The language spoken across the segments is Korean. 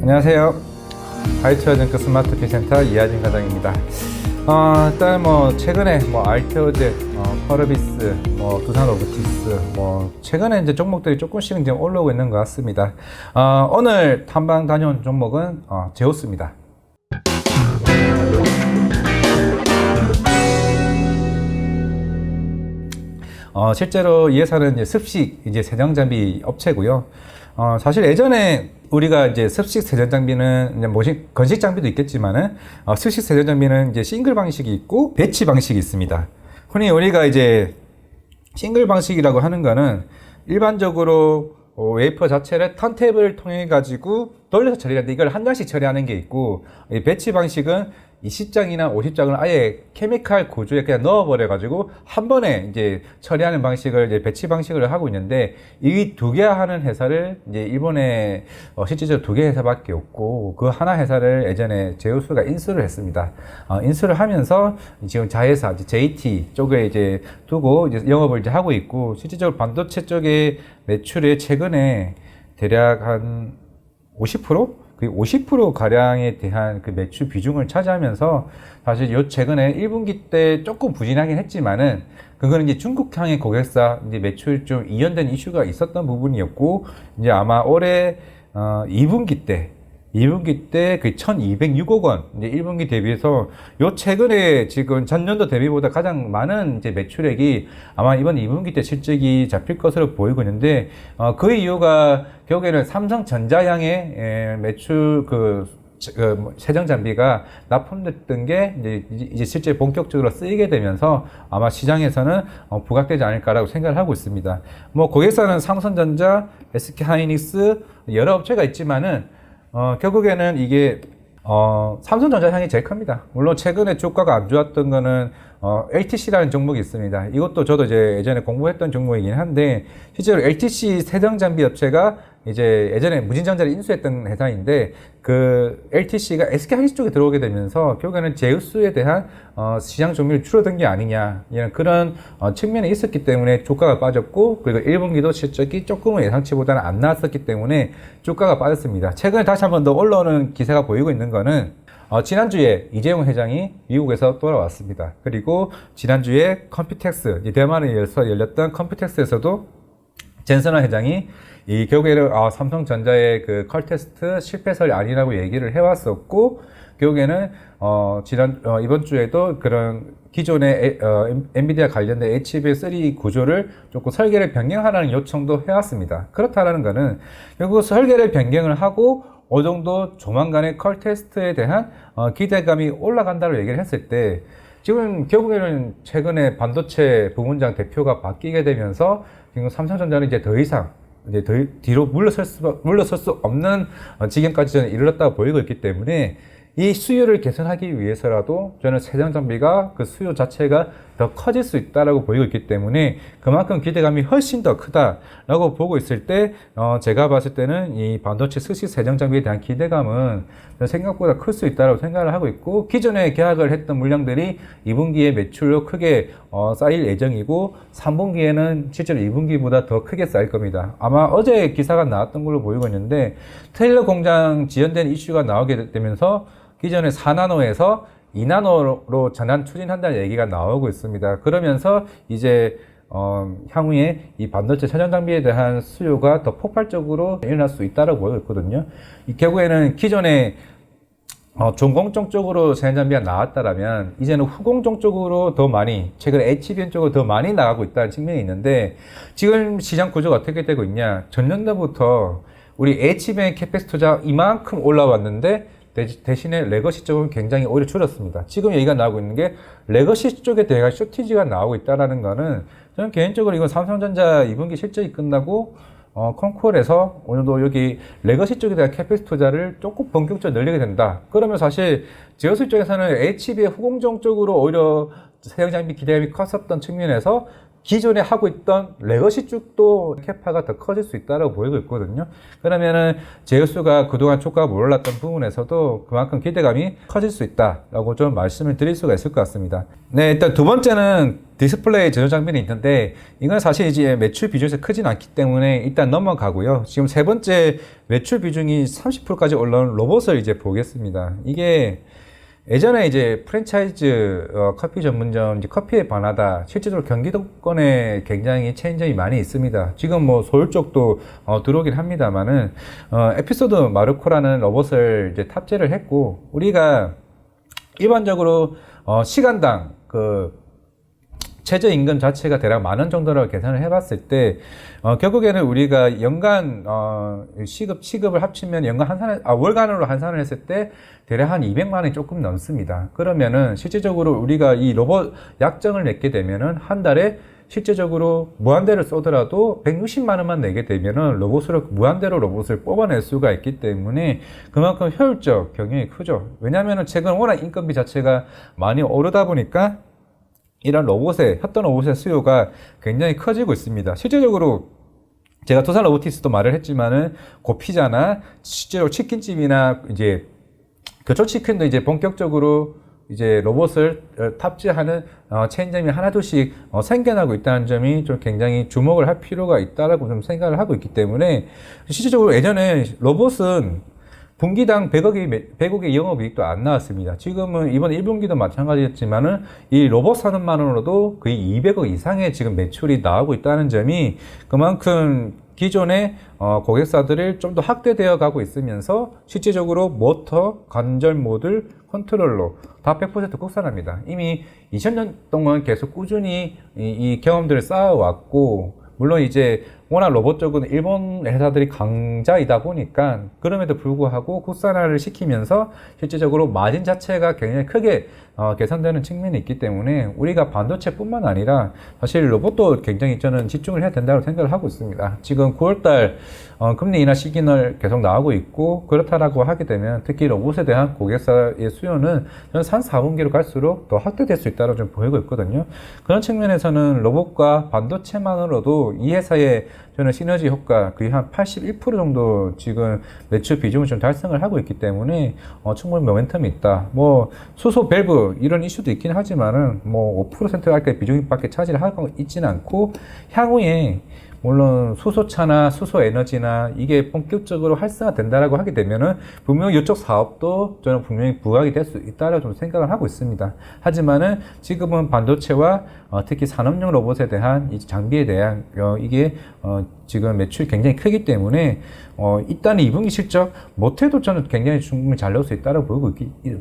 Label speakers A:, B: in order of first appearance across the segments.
A: 안녕하세요. 하이트와증크 스마트 핀센터 이하진 과장입니다. 일단 최근에 알테오제, 퍼러비스, 두산 로보티스, 최근에 이제 종목들이 조금씩 이제 올라오고 있는 것 같습니다. 오늘 탐방 다녀온 종목은 제오스입니다. 실제로 이 회사는 이제 습식 세정장비 업체고요. 사실 예전에 우리가 이제 습식 세정장비는 이제 건식 장비도 있겠지만은 습식 세정장비는 이제 싱글 방식이 있고 배치 방식이 있습니다. 흔히 우리가 이제 싱글 방식이라고 하는 거는 일반적으로 웨이퍼 자체를 턴테이블을 통해 가지고 돌려서 처리하는데 이걸 한 장씩 처리하는 게 있고, 이 배치 방식은 20장이나 50장을 아예 케미칼 구조에 그냥 넣어버려 가지고 한 번에 이제 처리하는 방식을 이제 배치 방식을 하고 있는데, 이 두 개 하는 회사를 이제 일본에 실질적으로 두 개 회사밖에 없고, 그 하나 회사를 예전에 제우스가 인수를 했습니다. 인수를 하면서 지금 자회사 JT 쪽에 이제 두고 이제 영업을 이제 하고 있고, 실질적으로 반도체 쪽의 매출에 최근에 대략 한 50%? 그 50% 가량에 대한 그 매출 비중을 차지하면서, 사실 요 최근에 1분기 때 조금 부진하긴 했지만은 그거는 이제 중국향의 고객사 이제 매출 좀 이연된 이슈가 있었던 부분이었고, 이제 아마 올해 2분기 때 그 1206억 원, 이제 1분기 대비해서 요 최근에 지금 전년도 대비보다 가장 많은 이제 매출액이 아마 이번 2분기 때 실적이 잡힐 것으로 보이고 있는데, 그 이유가 결국에는 삼성전자향의 매출 세정장비가 납품됐던 게 이제 실제 본격적으로 쓰이게 되면서 아마 시장에서는 부각되지 않을까라고 생각을 하고 있습니다. 고객사는 삼성전자, SK하이닉스 여러 업체가 있지만은 결국에는 이게 삼성전자 향이 제일 큽니다. 물론 최근에 주가가 안 좋았던 거는 LTC라는 종목이 있습니다. 이것도 저도 이제 예전에 공부했던 종목이긴 한데, 실제로 LTC 세정장비 업체가 이제 예전에 무진장자를 인수했던 회사인데, 그 LTC가 SK하이닉스 쪽에 들어오게 되면서 결국에는 제우스에 대한 시장 점유율이 줄어든 게 아니냐, 이런 그런 측면이 있었기 때문에 주가가 빠졌고, 그리고 1분기도 실적이 조금은 예상치보다는 안 나왔었기 때문에 주가가 빠졌습니다. 최근에 다시 한 번 더 올라오는 기세가 보이고 있는 거는 지난주에 이재용 회장이 미국에서 돌아왔습니다. 그리고 지난주에 컴퓨텍스, 대만에서 열렸던 컴퓨텍스에서도 젠슨화 회장이 결국에는 삼성전자의 그 컬 테스트 실패설이 아니라고 얘기를 해왔었고, 결국에는 이번 주에도 그런 기존의 엔비디아 관련된 HBM3 구조를 조금 설계를 변경하라는 요청도 해왔습니다. 그렇다라는 거는 결국 설계를 변경을 하고 어느 정도 조만간에 컬 테스트에 대한 기대감이 올라간다고 얘기를 했을 때, 지금 결국에는 최근에 반도체 부문장 대표가 바뀌게 되면서 지금 삼성전자는 이제 더 이상 뒤로 물러설 수 없는 지경까지 저는 이르렀다고 보이고 있기 때문에, 이 수요를 개선하기 위해서라도 저는 세정장비가 그 수요 자체가 더 커질 수 있다라고 보이고 있기 때문에 그만큼 기대감이 훨씬 더 크다라고 보고 있을 때, 제가 봤을 때는 이 반도체 습식 세정장비에 대한 기대감은 생각보다 클 수 있다고 생각을 하고 있고, 기존에 계약을 했던 물량들이 2분기에 매출로 크게 쌓일 예정이고, 3분기에는 실제로 2분기보다 더 크게 쌓일 겁니다. 아마 어제 기사가 나왔던 걸로 보이고 있는데, 테일러 공장 지연된 이슈가 나오게 되면서 기존의 4나노에서 2나노로 전환 추진한다는 얘기가 나오고 있습니다. 그러면서 이제 향후에 이 반도체 세정장비에 대한 수요가 더 폭발적으로 일어날 수 있다고 보고 있거든요. 결국에는 기존에 전공정 쪽으로 세정장비가 나왔다라면 이제는 후공정 쪽으로 더 많이, 최근 HBM 쪽으로 더 많이 나가고 있다는 측면이 있는데, 지금 시장 구조가 어떻게 되고 있냐, 전년도부터 우리 HBM 캐펙스 투자 이만큼 올라왔는데 대신에 레거시 쪽은 굉장히 오히려 줄었습니다. 지금 얘기가 나오고 있는 게 레거시 쪽에 대한 쇼티지가 나오고 있다는 거는, 저는 개인적으로 이건 삼성전자 2분기 실적이 끝나고 콩콜에서 어느 정도 여기 레거시 쪽에 대한 캐펙스 투자를 조금 본격적으로 늘리게 된다. 그러면 사실 제어수 쪽에서는 HB의 후공정 쪽으로 오히려 세정장비 기대감이 컸었던 측면에서 기존에 하고 있던 레거시 쪽도 캐파가 더 커질 수 있다고 보이고 있거든요. 그러면은 제우스가 그동안 초가가 못 올랐던 부분에서도 그만큼 기대감이 커질 수 있다라고 좀 말씀을 드릴 수가 있을 것 같습니다. 네, 일단 두 번째는 디스플레이 제조 장비는 있는데 이건 사실 이제 매출 비중에서 크진 않기 때문에 일단 넘어가고요. 지금 세 번째 매출 비중이 30%까지 올라온 로봇을 이제 보겠습니다. 이게 예전에 이제 프랜차이즈 커피 전문점 이제 커피에 반하다 실제적으로 경기도권에 굉장히 체인점이 많이 있습니다. 지금 뭐 서울 쪽도 들어오긴 합니다만은 에피소드 마르코라는 로봇을 이제 탑재를 했고 우리가 일반적으로 시간당 그 최저임금 자체가 대략 10,000원 정도로 계산을 해봤을 때 결국에는 우리가 연간 시급을 합치면 연간 월간으로 환산을 했을 때 대략 한 200만 원이 조금 넘습니다. 그러면은 실질적으로 우리가 이 로봇 약정을 맺게 되면은 한 달에 실제적으로 무한대를 쏘더라도 160만 원만 내게 되면은 무한대로 로봇을 뽑아낼 수가 있기 때문에 그만큼 효율적 경영이 크죠. 왜냐하면은 최근 워낙 인건비 자체가 많이 오르다 보니까 이런 협동 로봇의 수요가 굉장히 커지고 있습니다. 실제적으로 제가 두산 로보틱스도 말을 했지만은 고피자나 실제로 치킨집이나 이제 교촌치킨도 이제 본격적으로 이제 로봇을 탑재하는 체인점이 하나둘씩 생겨나고 있다는 점이 좀 굉장히 주목을 할 필요가 있다라고 좀 생각을 하고 있기 때문에 실질적으로 예전에 로봇은 분기당 100억의 영업이익도 안 나왔습니다. 지금은 이번 1분기도 마찬가지였지만은 이 로봇 산업만으로도 거의 200억 이상의 지금 매출이 나오고 있다는 점이 그만큼 기존의 고객사들을 좀 더 확대되어 가고 있으면서 실질적으로 모터, 관절 모듈, 컨트롤러 다 100% 국산합니다. 이미 2000년 동안 계속 꾸준히 이 경험들을 쌓아왔고 물론 이제 워낙 로봇 쪽은 일본 회사들이 강자이다 보니까 그럼에도 불구하고 국산화를 시키면서 실질적으로 마진 자체가 굉장히 크게 개선되는 측면이 있기 때문에 우리가 반도체뿐만 아니라 사실 로봇도 굉장히 저는 집중을 해야 된다고 생각을 하고 있습니다. 지금 9월달 금리 인하 시그널 계속 나오고 있고 그렇다라고 하게 되면 특히 로봇에 대한 고객사의 수요는 저는 3, 4분기로 갈수록 더 확대될 수 있다고 좀 보이고 있거든요. 그런 측면에서는 로봇과 반도체만으로도 이 회사의 저는 시너지 효과 거의 한 81% 정도 지금 매출 비중을 좀 달성을 하고 있기 때문에 충분히 모멘텀이 있다. 뭐 수소 밸브 이런 이슈도 있긴 하지만은 뭐 5%까지 비중밖에 차지를 하고 있지는 않고 향후에 물론 수소차나 수소에너지나 이게 본격적으로 활성화된다라고 하게 되면은 분명히 이쪽 사업도 저는 분명히 부각이 될 수 있다라고 좀 생각을 하고 있습니다. 하지만은 지금은 반도체와 특히 산업용 로봇에 대한 이 장비에 대한 이게 지금 매출이 굉장히 크기 때문에 일단 2분기 실적 못해도 저는 굉장히 충분히 잘 나올 수 있다고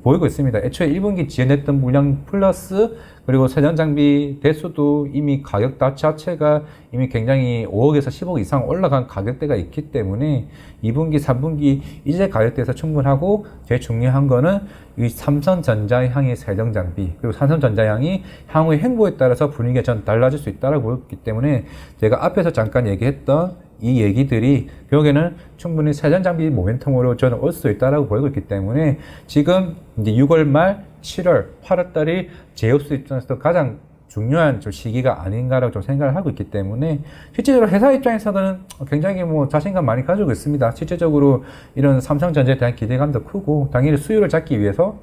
A: 보이고 있습니다. 애초에 1분기 지연했던 물량 플러스 그리고 세전 장비 대수도 이미 가격 자체가 이미 굉장히 5억에서 10억 이상 올라간 가격대가 있기 때문에 2분기, 3분기 이제 가격대에서 충분하고 제일 중요한 거는 이 삼성전자향의 세정 장비 그리고 삼성전자향이 향후의 행보에 따라서 분위기가 전 달라질 수 있다고 보였기 때문에 제가 앞에서 잠깐 얘기했던 이 얘기들이 결국에는 충분히 세전 장비 모멘텀으로 저는 올 수 있다고 보이고 있기 때문에 지금 이제 6월 말 7월, 8월 달이 제우스 입장에서도 가장 중요한 좀 시기가 아닌가라고 좀 생각을 하고 있기 때문에 실제적으로 회사 입장에서는 굉장히 뭐 자신감 많이 가지고 있습니다. 실제적으로 이런 삼성전자에 대한 기대감도 크고 당연히 수요를 잡기 위해서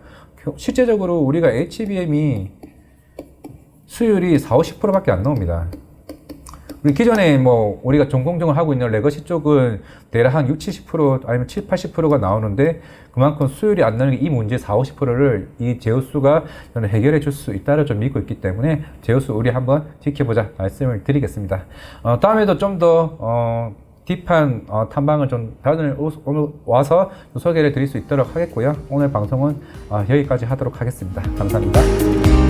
A: 실제적으로 우리가 HBM이 수율이 40~50%밖에 안 나옵니다. 우리 기존에 뭐 우리가 전공정을 하고 있는 레거시 쪽은 대략 한 60~70% 아니면 70~80%가 나오는데 그만큼 수율이 안 나는 이 문제 40~50%를 이 제우스가 저는 해결해 줄 수 있다를 좀 믿고 있기 때문에 제우스 우리 한번 지켜보자 말씀을 드리겠습니다. 다음에도 좀 더 딥한 탐방을 좀 다들 오늘 와서 소개를 드릴 수 있도록 하겠고요. 오늘 방송은 여기까지 하도록 하겠습니다. 감사합니다.